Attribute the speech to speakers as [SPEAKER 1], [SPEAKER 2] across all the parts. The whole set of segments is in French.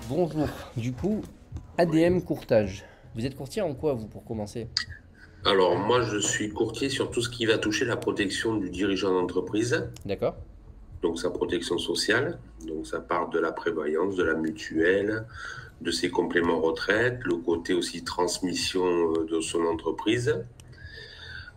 [SPEAKER 1] Bonjour, du coup, ADM Courtage. Vous êtes courtier en quoi, vous, pour commencer?
[SPEAKER 2] Alors, moi, je suis courtier sur tout ce qui va toucher la protection du dirigeant d'entreprise,
[SPEAKER 1] D'accord?
[SPEAKER 2] donc sa protection sociale. Donc, ça part de la prévoyance, de la mutuelle, de ses compléments retraite, le côté aussi transmission de son entreprise,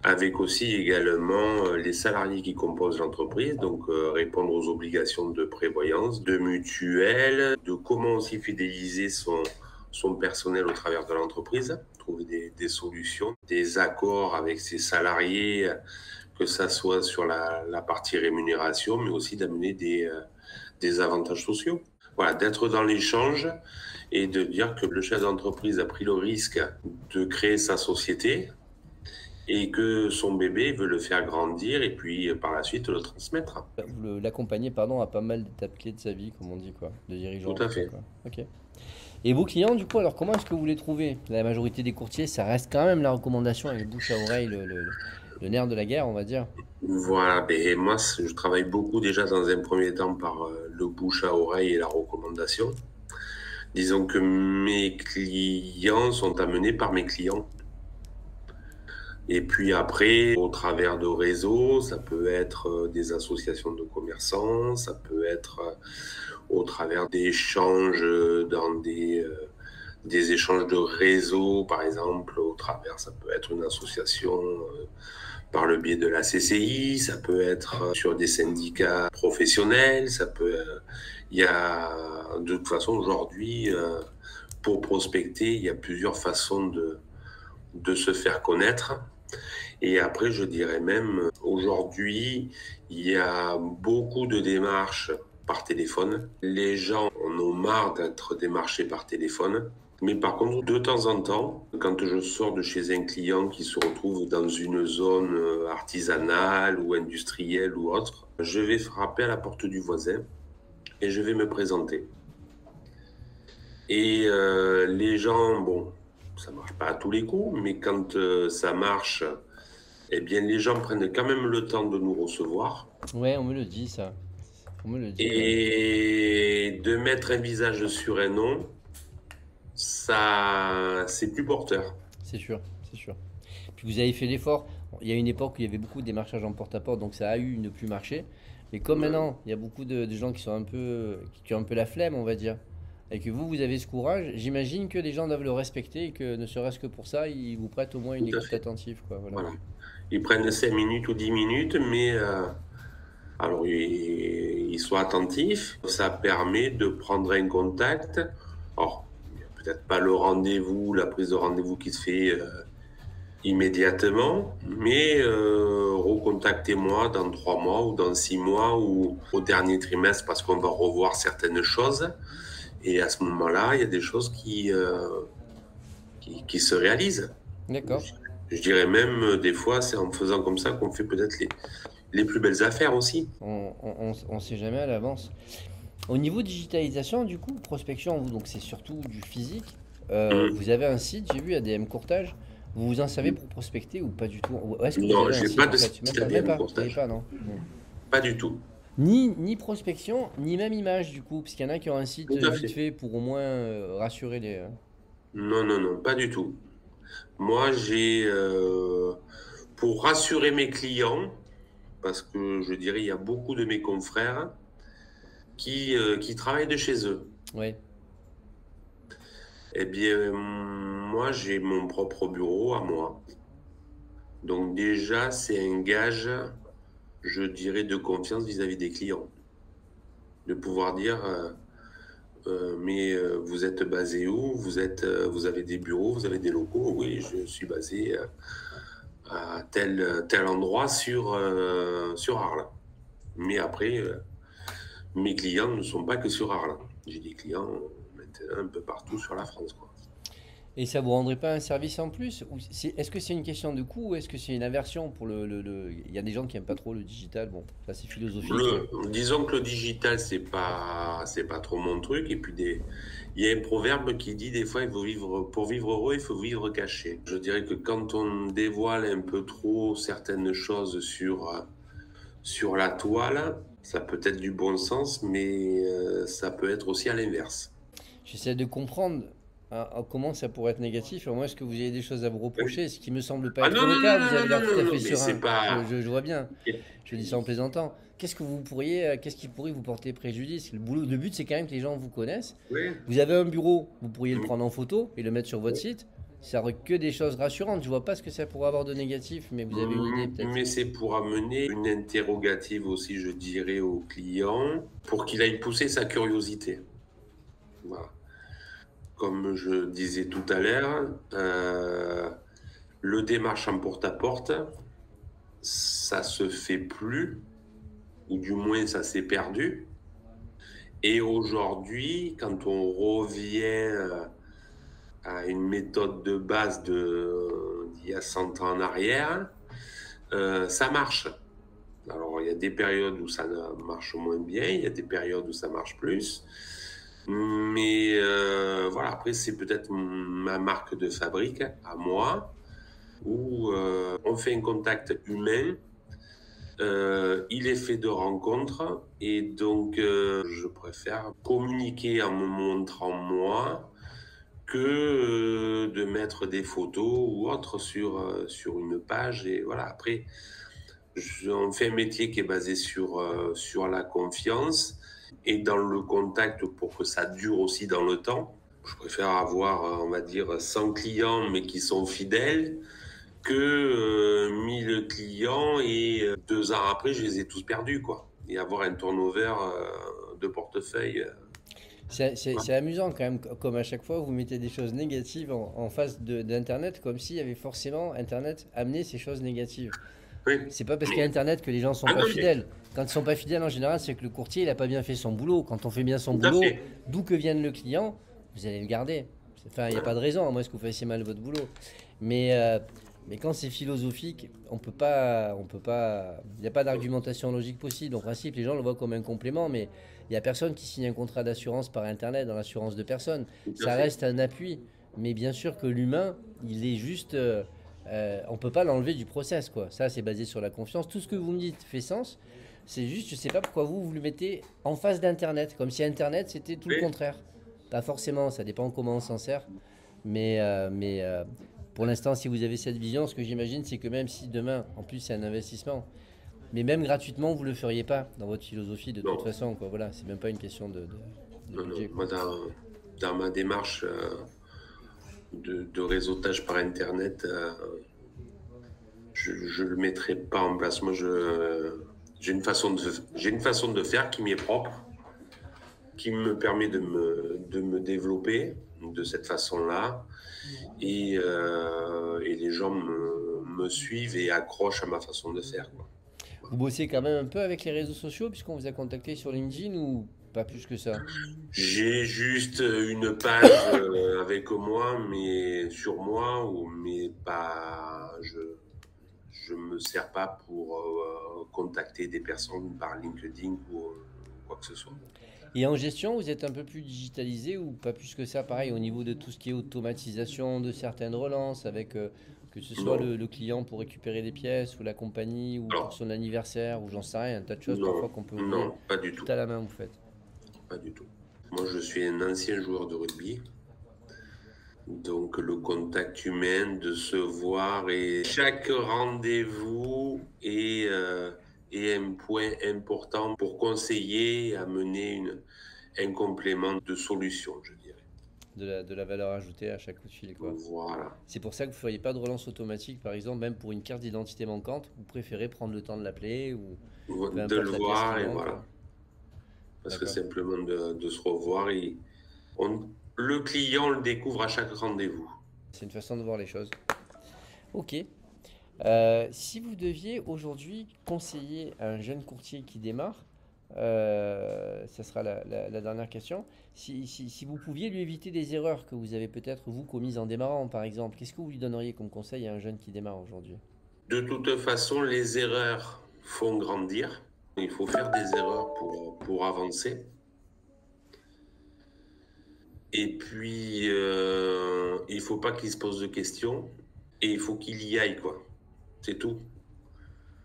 [SPEAKER 2] avec aussi également les salariés qui composent l'entreprise, donc répondre aux obligations de prévoyance, de mutuelle, de comment aussi fidéliser son personnel au travers de l'entreprise, trouver des solutions, des accords avec ses salariés, que ça soit sur la partie rémunération, mais aussi d'amener des avantages sociaux. Voilà, d'être dans l'échange et de dire que le chef d'entreprise a pris le risque de créer sa société et que son bébé veut le faire grandir et puis par la suite le transmettre.
[SPEAKER 1] Vous l'accompagnez, pardon, à pas mal d'étapes clés de sa vie, comme on dit, quoi, de dirigeant
[SPEAKER 2] Tout
[SPEAKER 1] en
[SPEAKER 2] à
[SPEAKER 1] tout cas,
[SPEAKER 2] fait.
[SPEAKER 1] quoi. Ok. Et vos clients, du coup, alors comment est-ce que vous les trouvez? La majorité des courtiers, ça reste quand même la recommandation et le bouche à oreille, le nerf de la guerre, on va dire.
[SPEAKER 2] Voilà, et moi je travaille beaucoup déjà dans un premier temps par le bouche à oreille et la recommandation. Disons que mes clients sont amenés par mes clients. Et puis après, au travers de réseaux, ça peut être des associations de commerçants, ça peut être au travers d'échanges dans des échanges de réseaux, par exemple, au travers, ça peut être une association par le biais de la CCI, ça peut être sur des syndicats professionnels, ça peut, il y a, de toute façon, aujourd'hui, pour prospecter, il y a plusieurs façons de se faire connaître. Et après, je dirais même, aujourd'hui, il y a beaucoup de démarches par téléphone. Les gens en ont marre d'être démarchés par téléphone. Mais par contre, de temps en temps, quand je sors de chez un client qui se retrouve dans une zone artisanale ou industrielle ou autre, je vais frapper à la porte du voisin et je vais me présenter. Et les gens, bon, ça marche pas à tous les coups, mais quand ça marche, eh bien, les gens prennent quand même le temps de nous recevoir
[SPEAKER 1] Ouais, on me le dit, ça. On me le dit, ouais.
[SPEAKER 2] et de mettre un visage sur un nom, ça, c'est plus porteur.
[SPEAKER 1] C'est sûr, c'est sûr. Puis vous avez fait l'effort. Bon, il y a une époque où il y avait beaucoup de démarchage en porte-à-porte, donc ça a eu ne plus marcher. Mais comme
[SPEAKER 2] Ouais.
[SPEAKER 1] maintenant, il y a beaucoup de gens qui sont qui ont un peu la flemme, on va dire, et que vous avez ce courage, j'imagine que les gens doivent le respecter et que ne serait-ce que pour ça, ils vous prêtent au moins une
[SPEAKER 2] Tout à
[SPEAKER 1] écoute
[SPEAKER 2] fait.
[SPEAKER 1] attentive, quoi. Voilà.
[SPEAKER 2] Voilà. Ils prennent 5 minutes ou 10 minutes, mais alors ils soient attentifs. Ça permet de prendre un contact. Alors, il n'y a peut-être pas le rendez-vous, la prise de rendez-vous qui se fait immédiatement, mais recontactez-moi dans 3 mois ou dans 6 mois ou au dernier trimestre parce qu'on va revoir certaines choses. Et à ce moment-là, il y a des choses qui se réalisent.
[SPEAKER 1] D'accord.
[SPEAKER 2] Je, je dirais même, des fois, c'est en faisant comme ça qu'on fait peut-être les plus belles affaires aussi.
[SPEAKER 1] On sait jamais à l'avance. Au niveau digitalisation, du coup, prospection, vous, donc c'est surtout du physique.
[SPEAKER 2] Hum.
[SPEAKER 1] Vous avez un site, j'ai vu, ADM Courtage. Vous vous en savez pour prospecter ou pas du tout? Ou est-ce que vous
[SPEAKER 2] Non,
[SPEAKER 1] avez un
[SPEAKER 2] j'ai pas
[SPEAKER 1] site en
[SPEAKER 2] de
[SPEAKER 1] fait? Même
[SPEAKER 2] site
[SPEAKER 1] pas, même
[SPEAKER 2] ADM
[SPEAKER 1] pas. Vous n'avez
[SPEAKER 2] courtage.
[SPEAKER 1] pas, non? Hmm.
[SPEAKER 2] Pas du tout.
[SPEAKER 1] Ni prospection, ni même image du coup, parce qu'il y en a qui ont un site
[SPEAKER 2] Tout à
[SPEAKER 1] vite
[SPEAKER 2] fait.
[SPEAKER 1] fait pour au moins rassurer les.
[SPEAKER 2] Non, non, non, pas du tout. Moi, pour rassurer mes clients, parce que je dirais, il y a beaucoup de mes confrères qui travaillent de chez eux.
[SPEAKER 1] Ouais,
[SPEAKER 2] Eh bien, moi, j'ai mon propre bureau à moi. Donc déjà, c'est un gage, je dirais, de confiance vis-à-vis des clients. De pouvoir dire, mais vous êtes basé où? Vous avez des bureaux, vous avez des locaux? Oui, je suis basé à tel endroit sur Arles. Mais après, mes clients ne sont pas que sur Arles. J'ai des clients maintenant un peu partout sur la France, quoi.
[SPEAKER 1] et ça vous rendrait pas un service en plus? Ou est-ce que c'est une question de coût ou est-ce que c'est une aversion pour Il y a des gens qui aiment pas trop le digital, bon, ça c'est philosophique, mais.
[SPEAKER 2] Disons que le digital, c'est pas trop mon truc. Et puis il y a un proverbe qui dit des fois, il faut vivre, pour vivre heureux, il faut vivre caché. Je dirais que quand on dévoile un peu trop certaines choses sur la toile, ça peut être du bon sens, mais ça peut être aussi à l'inverse.
[SPEAKER 1] J'essaie de comprendre comment ça pourrait être négatif. Au moins, est-ce que vous avez des choses à vous reprocher? Ce qui me semble pas
[SPEAKER 2] Ah
[SPEAKER 1] être
[SPEAKER 2] non, non,
[SPEAKER 1] le
[SPEAKER 2] non,
[SPEAKER 1] cas. Vous
[SPEAKER 2] non,
[SPEAKER 1] avez
[SPEAKER 2] non,
[SPEAKER 1] l'air tout
[SPEAKER 2] non,
[SPEAKER 1] à
[SPEAKER 2] non,
[SPEAKER 1] fait
[SPEAKER 2] mais c'est
[SPEAKER 1] serein.
[SPEAKER 2] pas.
[SPEAKER 1] Je vois bien. Je dis ça en plaisantant. Qu'est-ce qui pourrait vous porter préjudice? Le boulot, le but, c'est quand même que les gens vous connaissent.
[SPEAKER 2] Oui.
[SPEAKER 1] Vous avez un bureau, vous pourriez le prendre en photo et le mettre sur votre site. Ça aurait que des choses rassurantes. Je vois pas ce que ça pourrait avoir de négatif, mais vous avez une idée peut-être.
[SPEAKER 2] Mais c'est pour amener une interrogative aussi, je dirais, au client, pour qu'il aille pousser sa curiosité. Voilà. Comme je disais tout à l'heure, le démarche en porte-à-porte, ça se fait plus, ou du moins ça s'est perdu. Et aujourd'hui, quand on revient à une méthode de base d'il y a 100 ans en arrière, ça marche. Alors, il y a des périodes où ça marche moins bien, il y a des périodes où ça marche plus. Mais voilà, après, c'est peut-être ma marque de fabrique à moi, où on fait un contact humain, il est fait de rencontres, et donc je préfère communiquer en me montrant moi que de mettre des photos ou autre sur une page. Et voilà, après, on fait un métier qui est basé sur la confiance et dans le contact pour que ça dure aussi dans le temps. Je préfère avoir, on va dire, 100 clients mais qui sont fidèles que 1000 clients et 2 ans après, je les ai tous perdus, quoi. Et avoir un turnover de portefeuille.
[SPEAKER 1] C'est amusant quand même, comme à chaque fois, vous mettez des choses négatives en face d'Internet, comme s'il y avait forcément Internet amené ces choses négatives.
[SPEAKER 2] Oui.
[SPEAKER 1] C'est pas parce qu'il y a Internet que les gens sont
[SPEAKER 2] Ah
[SPEAKER 1] pas
[SPEAKER 2] non,
[SPEAKER 1] fidèles. Quand ils sont pas fidèles, en général, c'est que le courtier, il a pas bien fait son boulot. Quand on fait bien son
[SPEAKER 2] tout à
[SPEAKER 1] boulot,
[SPEAKER 2] fait.
[SPEAKER 1] d'où que vienne le client, vous allez le garder. Enfin, il n'y a pas de raison, à moins que vous fassiez mal votre boulot. Mais, euh, mais quand c'est philosophique, on peut pas, il n'y a pas d'argumentation logique possible. En principe, les gens le voient comme un complément, mais il n'y a personne qui signe un contrat d'assurance par Internet dans l'assurance de personne.
[SPEAKER 2] Tout à
[SPEAKER 1] Ça
[SPEAKER 2] fait.
[SPEAKER 1] reste un appui. Mais bien sûr que l'humain, il est juste. On peut pas l'enlever du process, quoi. Ça, c'est basé sur la confiance. Tout ce que vous me dites fait sens. C'est juste, je sais pas pourquoi vous le mettez en face d'Internet, comme si Internet c'était tout le
[SPEAKER 2] Oui.
[SPEAKER 1] contraire. Pas forcément, ça dépend comment on s'en sert. Mais pour l'instant, si vous avez cette vision, ce que j'imagine, c'est que même si demain, en plus, c'est un investissement, mais même gratuitement, vous le feriez pas dans votre philosophie de toute
[SPEAKER 2] Non,
[SPEAKER 1] façon, quoi. Voilà, c'est même pas une question de
[SPEAKER 2] non, non.
[SPEAKER 1] budget,
[SPEAKER 2] Moi,
[SPEAKER 1] quoi.
[SPEAKER 2] dans ma démarche de réseautage par Internet, je le mettrai pas en place. Moi, j'ai une façon de faire qui m'est propre, qui me permet de me développer de cette façon-là. Et les gens me suivent et accrochent à ma façon de faire, quoi.
[SPEAKER 1] Vous bossez quand même un peu avec les réseaux sociaux, puisqu'on vous a contacté sur LinkedIn ou pas plus que ça?
[SPEAKER 2] J'ai juste une page avec moi, mais sur moi, mais pas. Je me sers pas pour contacter des personnes par LinkedIn ou quoi que ce soit.
[SPEAKER 1] Et en gestion, vous êtes un peu plus digitalisé ou pas plus que ça, pareil, au niveau de tout ce qui est automatisation de certaines relances, avec que ce soit
[SPEAKER 2] Non,
[SPEAKER 1] le client pour récupérer des pièces, ou la compagnie, ou pour
[SPEAKER 2] alors,
[SPEAKER 1] son anniversaire, ou j'en sais rien, un tas de choses
[SPEAKER 2] non,
[SPEAKER 1] parfois qu'on peut oublier.
[SPEAKER 2] non, pas du
[SPEAKER 1] Tout
[SPEAKER 2] tout,
[SPEAKER 1] à la main, vous faites.
[SPEAKER 2] pas du tout. Moi, je suis un ancien joueur de rugby. Donc le contact humain, de se voir, et chaque rendez-vous est un point important pour conseiller, amener un complément de solution, je dirais.
[SPEAKER 1] De la valeur ajoutée à chaque coup de fil, quoi.
[SPEAKER 2] Voilà.
[SPEAKER 1] C'est pour ça que vous ne feriez pas de relance automatique, par exemple, même pour une carte d'identité manquante, vous préférez prendre le temps de l'appeler, ou peu
[SPEAKER 2] De le
[SPEAKER 1] importe la pièce qui
[SPEAKER 2] voir, et
[SPEAKER 1] manque.
[SPEAKER 2] voilà. Parce que
[SPEAKER 1] D'accord.
[SPEAKER 2] simplement de se revoir, le client le découvre à chaque rendez-vous.
[SPEAKER 1] C'est une façon de voir les choses. Ok. Si vous deviez aujourd'hui conseiller à un jeune courtier qui démarre, ça sera la dernière question. Si vous pouviez lui éviter des erreurs que vous avez peut-être vous commises en démarrant, par exemple, qu'est-ce que vous lui donneriez comme conseil à un jeune qui démarre aujourd'hui?
[SPEAKER 2] De toute façon, les erreurs font grandir. Il faut faire des erreurs pour avancer. Et puis, il faut pas qu'il se pose de questions. Et il faut qu'il y aille, quoi. C'est tout.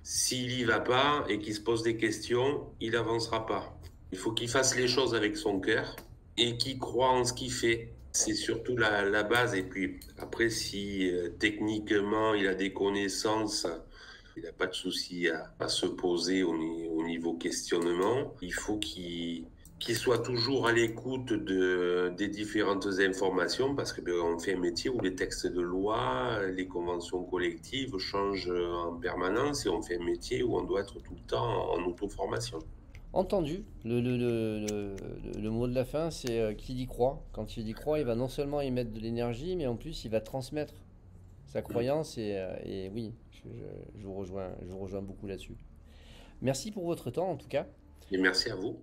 [SPEAKER 2] S'il y va pas et qu'il se pose des questions, il avancera pas. Il faut qu'il fasse les choses avec son cœur et qui croit en ce qu'il fait. C'est surtout la base. Et puis après, si techniquement il a des connaissances, il n'a pas de souci à se poser au niveau questionnement. Il faut qu'il soit toujours à l'écoute des différentes informations parce que on fait un métier où les textes de loi, les conventions collectives changent en permanence et on fait un métier où on doit être tout le temps en auto-formation.
[SPEAKER 1] Entendu, le mot de la fin, c'est qu'il y croit. Quand il y croit, il va non seulement y mettre de l'énergie, mais en plus, il va transmettre sa croyance. Et oui, je vous rejoins beaucoup là-dessus. Merci pour votre temps, en tout cas.
[SPEAKER 2] Et merci à vous.